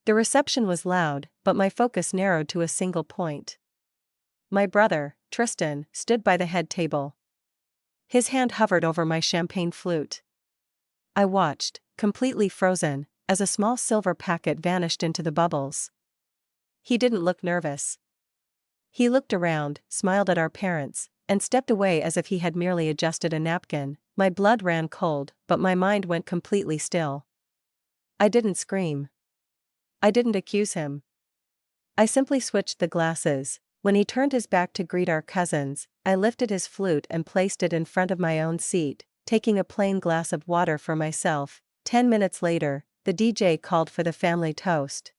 The reception was loud, but my focus narrowed to a single point. My brother, Tristan, stood by the head table. His hand hovered over my champagne flute. I watched, completely frozen, as a small silver packet vanished into the bubbles. He didn't look nervous. He looked around, smiled at our parents, and stepped away as if he had merely adjusted a napkin. My blood ran cold, but my mind went completely still. I didn't scream. I didn't accuse him. I simply switched the glasses. When he turned his back to greet our cousins, I lifted his flute and placed it in front of my own seat, taking a plain glass of water for myself. 10 minutes later, the DJ called for the family toast.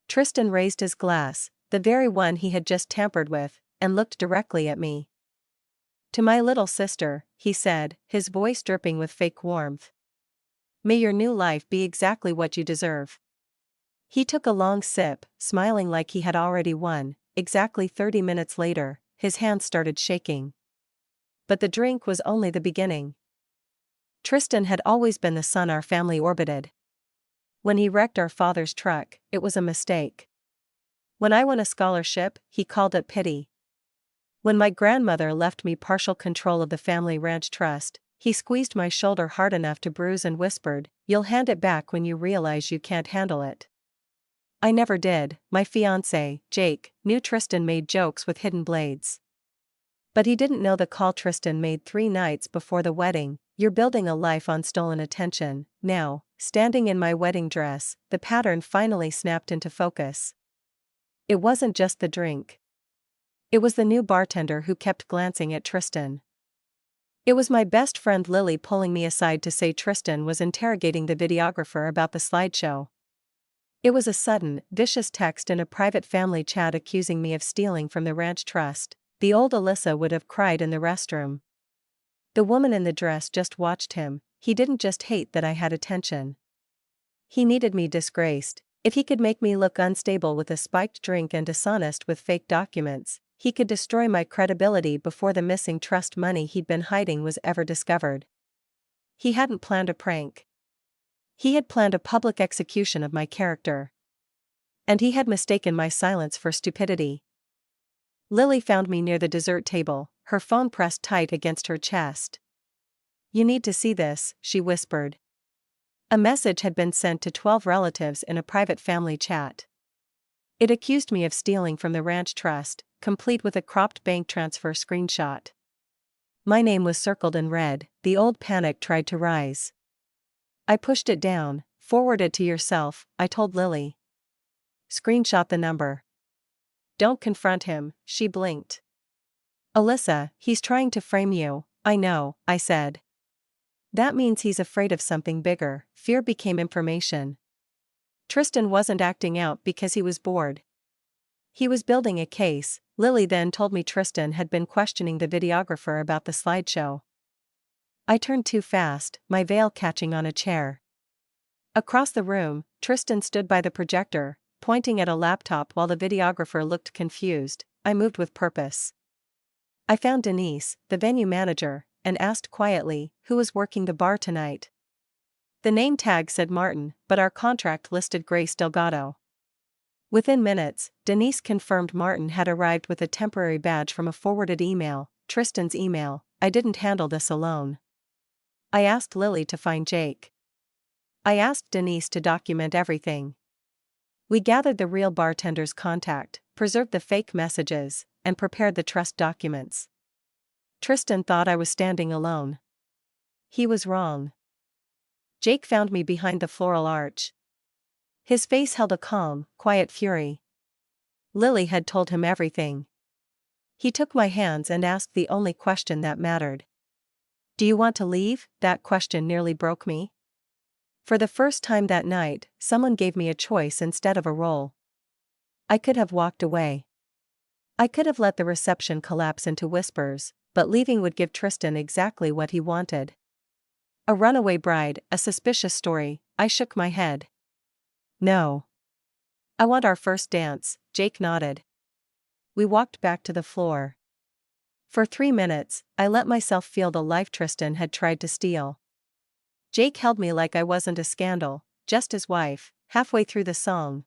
Tristan raised his glass, the very one he had just tampered with, and looked directly at me. "To my little sister," he said, his voice dripping with fake warmth. "May your new life be exactly what you deserve." He took a long sip, smiling like he had already won. Exactly 30 minutes later, his hands started shaking. But the drink was only the beginning. Tristan had always been the son our family orbited. When he wrecked our father's truck, it was a mistake. When I won a scholarship, he called it pity. When my grandmother left me partial control of the family ranch trust, he squeezed my shoulder hard enough to bruise and whispered, "You'll hand it back when you realize you can't handle it." I never did. My fiancé, Jake, knew Tristan made jokes with hidden blades. But he didn't know the call Tristan made 3 nights before the wedding. "You're building a life on stolen attention." Now, standing in my wedding dress, the pattern finally snapped into focus. It wasn't just the drink. It was the new bartender who kept glancing at Tristan. It was my best friend Lily pulling me aside to say Tristan was interrogating the videographer about the slideshow. It was a sudden, vicious text in a private family chat accusing me of stealing from the ranch trust. The old Alyssa would have cried in the restroom. The woman in the dress just watched him. He didn't just hate that I had attention. He needed me disgraced. If he could make me look unstable with a spiked drink and dishonest with fake documents, he could destroy my credibility before the missing trust money he'd been hiding was ever discovered. He hadn't planned a prank. He had planned a public execution of my character. And he had mistaken my silence for stupidity. Lily found me near the dessert table, her phone pressed tight against her chest. "You need to see this," she whispered. A message had been sent to 12 relatives in a private family chat. It accused me of stealing from the ranch trust, complete with a cropped bank transfer screenshot. My name was circled in red. The old panic tried to rise. I pushed it down. "Forward it to yourself," I told Lily. "Screenshot the number." "Don't confront him," she blinked. "Alyssa, he's trying to frame you." "I know," I said. "That means he's afraid of something bigger." Fear became information. Tristan wasn't acting out because he was bored. He was building a case. Lily then told me Tristan had been questioning the videographer about the slideshow. I turned too fast, my veil catching on a chair. Across the room, Tristan stood by the projector, pointing at a laptop while the videographer looked confused. I moved with purpose. I found Denise, the venue manager, and asked quietly, "Who was working the bar tonight?" The name tag said Martin, but our contract listed Grace Delgado. Within minutes, Denise confirmed Martin had arrived with a temporary badge from a forwarded email, Tristan's email. I didn't handle this alone. I asked Lily to find Jake. I asked Denise to document everything. We gathered the real bartender's contact, preserved the fake messages, and prepared the trust documents. Tristan thought I was standing alone. He was wrong. Jake found me behind the floral arch. His face held a calm, quiet fury. Lily had told him everything. He took my hands and asked the only question that mattered. "Do you want to leave?" That question nearly broke me. For the first time that night, someone gave me a choice instead of a role. I could have walked away. I could have let the reception collapse into whispers, but leaving would give Tristan exactly what he wanted. A runaway bride, a suspicious story. I shook my head. "No. I want our first dance," Jake nodded. We walked back to the floor. For 3 minutes, I let myself feel the life Tristan had tried to steal. Jake held me like I wasn't a scandal, just his wife, halfway through the song.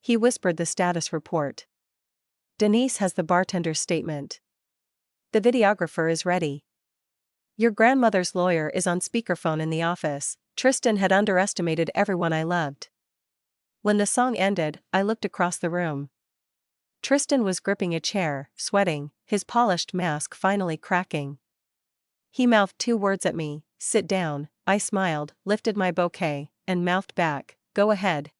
He whispered the status report. Denise has the bartender's statement. The videographer is ready. Your grandmother's lawyer is on speakerphone in the office. Tristan had underestimated everyone I loved. When the song ended, I looked across the room. Tristan was gripping a chair, sweating, his polished mask finally cracking. He mouthed 2 words at me, sit down. I smiled, lifted my bouquet, and mouthed back, go ahead.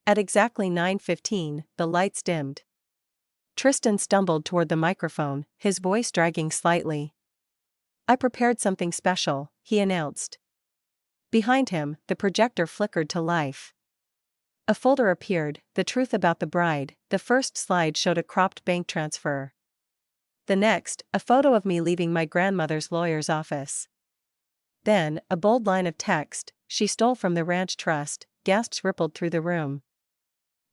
At exactly 9:15, the lights dimmed. Tristan stumbled toward the microphone, his voice dragging slightly. I prepared something special, he announced. Behind him, the projector flickered to life. A folder appeared, the truth about the bride. The first slide showed a cropped bank transfer. The next, a photo of me leaving my grandmother's lawyer's office. Then, a bold line of text, she stole from the ranch trust. Gasps rippled through the room.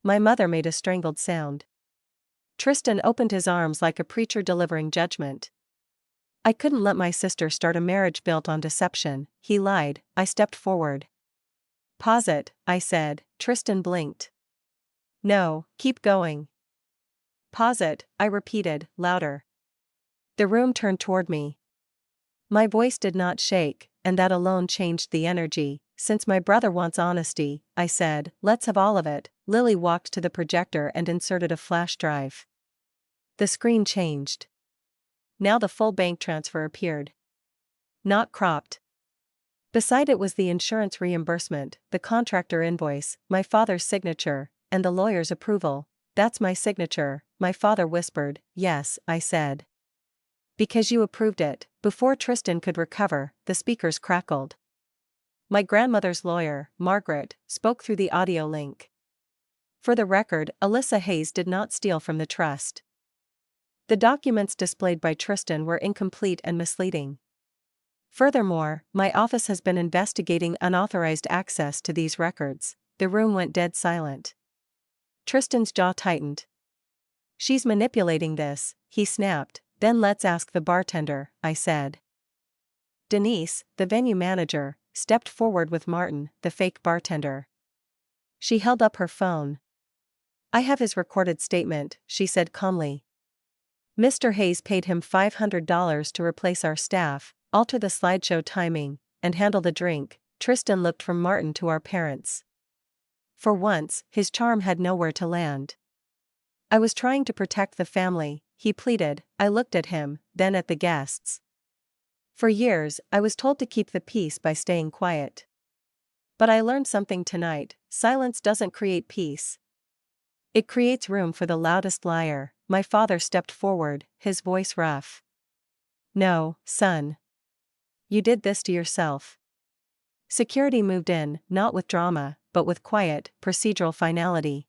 My mother made a strangled sound. Tristan opened his arms like a preacher delivering judgment. I couldn't let my sister start a marriage built on deception, he lied. I stepped forward. Pause it, I said. Tristan blinked. No, keep going. Pause it, I repeated, louder. The room turned toward me. My voice did not shake, and that alone changed the energy. Since my brother wants honesty, I said, let's have all of it. Lily walked to the projector and inserted a flash drive. The screen changed. Now the full bank transfer appeared. Not cropped. Beside it was the insurance reimbursement, the contractor invoice, my father's signature, and the lawyer's approval. That's my signature, my father whispered. Yes, I said. Because you approved it. Before Tristan could recover, the speakers crackled. My grandmother's lawyer, Margaret, spoke through the audio link. For the record, Alyssa Hayes did not steal from the trust. The documents displayed by Tristan were incomplete and misleading. Furthermore, my office has been investigating unauthorized access to these records. The room went dead silent. Tristan's jaw tightened. She's manipulating this, he snapped. Then let's ask the bartender, I said. Denise, the venue manager, stepped forward with Martin, the fake bartender. She held up her phone. I have his recorded statement, she said calmly. Mr. Hayes paid him $500 to replace our staff, alter the slideshow timing, and handle the drink. Tristan looked from Martin to our parents. For once, his charm had nowhere to land. I was trying to protect the family, he pleaded. I looked at him, then at the guests. For years, I was told to keep the peace by staying quiet. But I learned something tonight: silence doesn't create peace. It creates room for the loudest liar. My father stepped forward, his voice rough. No, son. You did this to yourself. Security moved in, not with drama, but with quiet, procedural finality.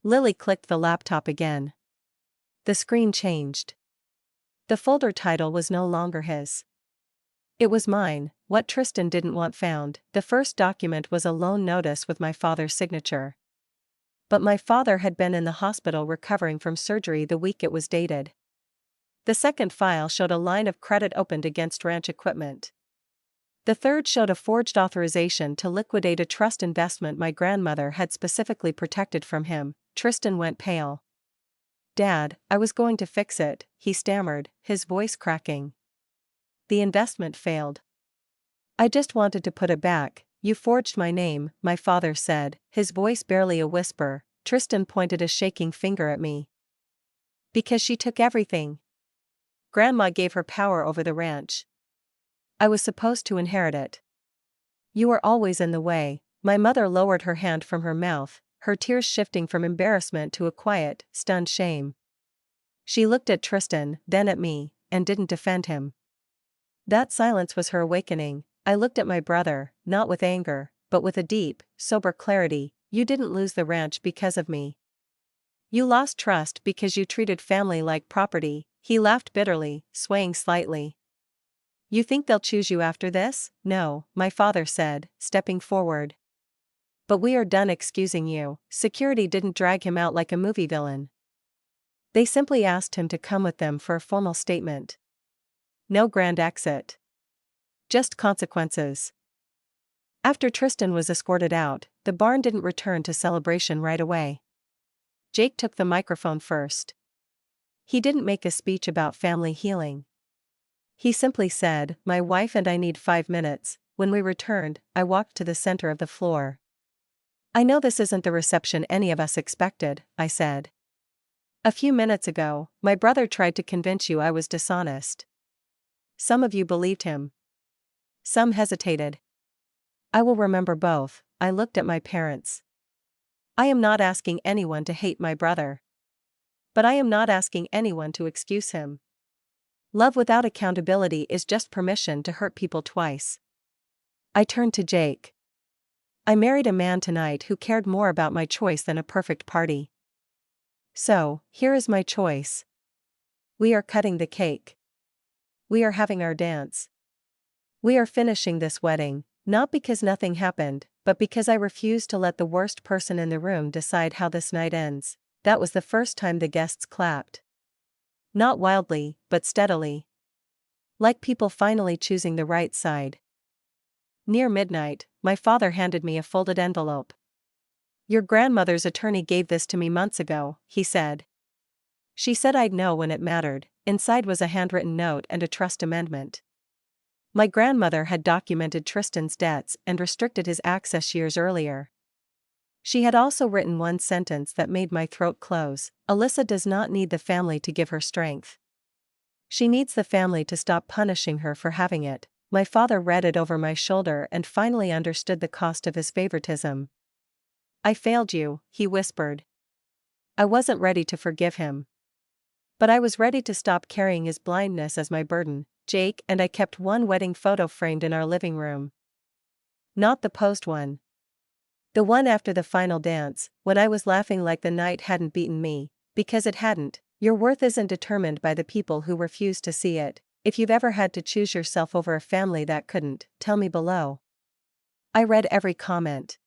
Lily clicked the laptop again. The screen changed. The folder title was no longer his. It was mine. What Tristan didn't want found. The first document was a loan notice with my father's signature. But my father had been in the hospital recovering from surgery the week it was dated. The second file showed a line of credit opened against ranch equipment. The third showed a forged authorization to liquidate a trust investment my grandmother had specifically protected from him. Tristan went pale. Dad, I was going to fix it, he stammered, his voice cracking. The investment failed. I just wanted to put it back. You forged my name, my father said, his voice barely a whisper. Tristan pointed a shaking finger at me. Because she took everything. Grandma gave her power over the ranch. I was supposed to inherit it. You were always in the way. My mother lowered her hand from her mouth, her tears shifting from embarrassment to a quiet, stunned shame. She looked at Tristan, then at me, and didn't defend him. That silence was her awakening. I looked at my brother, not with anger, but with a deep, sober clarity. You didn't lose the ranch because of me. You lost trust because you treated family like property. He laughed bitterly, swaying slightly. You think they'll choose you after this? No, my father said, stepping forward. But we are done excusing you. Security didn't drag him out like a movie villain. They simply asked him to come with them for a formal statement. No grand exit. Just consequences. After Tristan was escorted out, the barn didn't return to celebration right away. Jake took the microphone first. He didn't make a speech about family healing. He simply said, "My wife and I need 5 minutes." When we returned, I walked to the center of the floor. "I know this isn't the reception any of us expected," I said. "A few minutes ago, my brother tried to convince you I was dishonest. Some of you believed him. Some hesitated. I will remember both." I looked at my parents. "I am not asking anyone to hate my brother. But I am not asking anyone to excuse him. Love without accountability is just permission to hurt people twice." I turned to Jake. "I married a man tonight who cared more about my choice than a perfect party. So, here is my choice. We are cutting the cake. We are having our dance. We are finishing this wedding, not because nothing happened, but because I refuse to let the worst person in the room decide how this night ends." That was the first time the guests clapped. Not wildly, but steadily. Like people finally choosing the right side. Near midnight, my father handed me a folded envelope. "Your grandmother's attorney gave this to me months ago," he said. "She said I'd know when it mattered." Inside was a handwritten note and a trust amendment. My grandmother had documented Tristan's debts and restricted his access years earlier. She had also written one sentence that made my throat close: "Alyssa does not need the family to give her strength. She needs the family to stop punishing her for having it." My father read it over my shoulder and finally understood the cost of his favoritism. "I failed you," he whispered. I wasn't ready to forgive him. But I was ready to stop carrying his blindness as my burden. Jake and I kept one wedding photo framed in our living room. Not the posed one. The one after the final dance, when I was laughing like the night hadn't beaten me, because it hadn't. Your worth isn't determined by the people who refuse to see it. If you've ever had to choose yourself over a family that couldn't, tell me below. I read every comment.